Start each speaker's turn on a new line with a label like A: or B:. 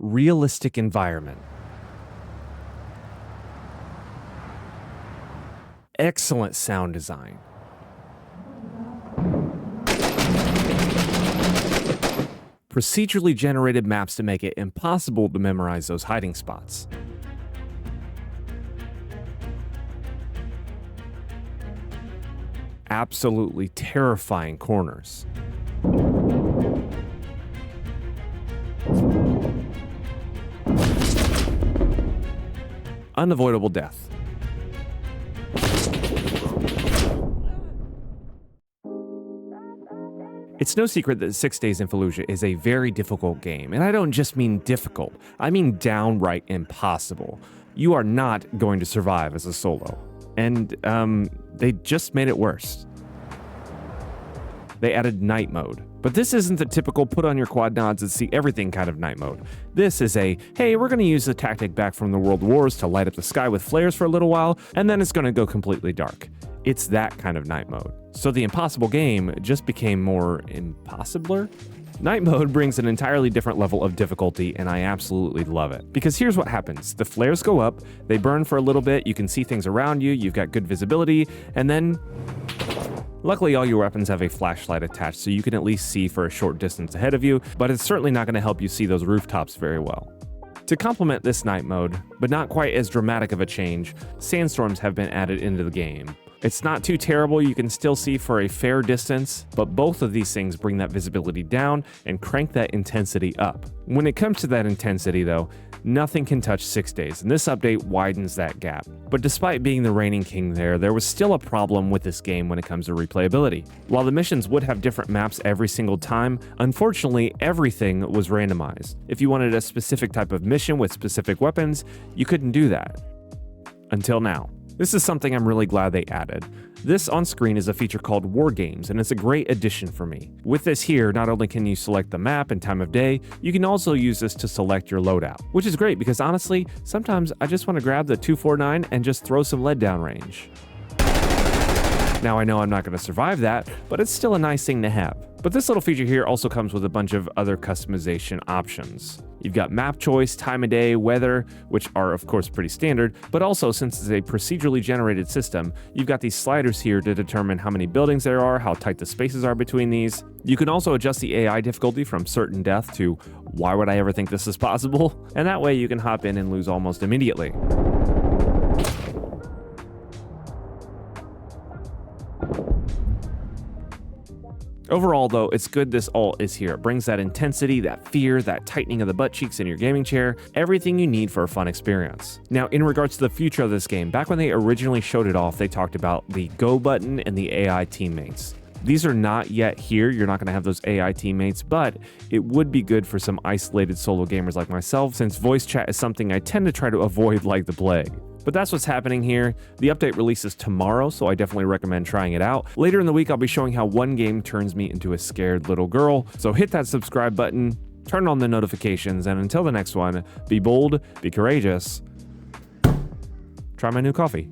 A: Realistic environment. Excellent sound design. Procedurally generated maps to make it impossible to memorize those hiding spots. Absolutely terrifying corners. Unavoidable death. It's no secret that 6 Days in Fallujah is a very difficult game, and I don't just mean difficult, I mean downright impossible. You are not going to survive as a solo. And, they just made it worse. They added night mode. But this isn't the typical put on your quad nods and see everything kind of night mode. This is a, hey, we're going to use the tactic back from the World Wars to light up the sky with flares for a little while, and then it's going to go completely dark. It's that kind of night mode. So the impossible game just became more impossibler? Night mode brings an entirely different level of difficulty, and I absolutely love it. Because here's what happens. The flares go up, they burn for a little bit, you can see things around you, you've got good visibility, and then luckily, all your weapons have a flashlight attached, so you can at least see for a short distance ahead of you, but it's certainly not going to help you see those rooftops very well. To complement this night mode, but not quite as dramatic of a change, sandstorms have been added into the game. It's not too terrible, you can still see for a fair distance, but both of these things bring that visibility down and crank that intensity up. When it comes to that intensity though, nothing can touch 6 Days, and this update widens that gap. But despite being the reigning king there was still a problem with this game when it comes to replayability. While the missions would have different maps every single time, unfortunately everything was randomized. If you wanted a specific type of mission with specific weapons, you couldn't do that. Until now. This is something I'm really glad they added. This on screen is a feature called Wargames, and it's a great addition for me. With this here, not only can you select the map and time of day, you can also use this to select your loadout, which is great because honestly, sometimes I just want to grab the 249 and just throw some lead down range. Now I know I'm not going to survive that, but it's still a nice thing to have. But this little feature here also comes with a bunch of other customization options. You've got map choice, time of day, weather, which are of course pretty standard, but also since it's a procedurally generated system, you've got these sliders here to determine how many buildings there are, how tight the spaces are between these. You can also adjust the AI difficulty from certain death to why would I ever think this is possible? And that way you can hop in and lose almost immediately. Overall, though, it's good this all is here. It brings that intensity, that fear, that tightening of the butt cheeks in your gaming chair, everything you need for a fun experience. Now, in regards to the future of this game, back when they originally showed it off, they talked about the go button and the AI teammates. These are not yet here, you're not going to have those AI teammates, but it would be good for some isolated solo gamers like myself, since voice chat is something I tend to try to avoid like the plague. But that's what's happening here. The update releases tomorrow, so I definitely recommend trying it out. Later in the week, I'll be showing how one game turns me into a scared little girl. So hit that subscribe button, turn on the notifications, and until the next one, be bold, be courageous, try my new coffee.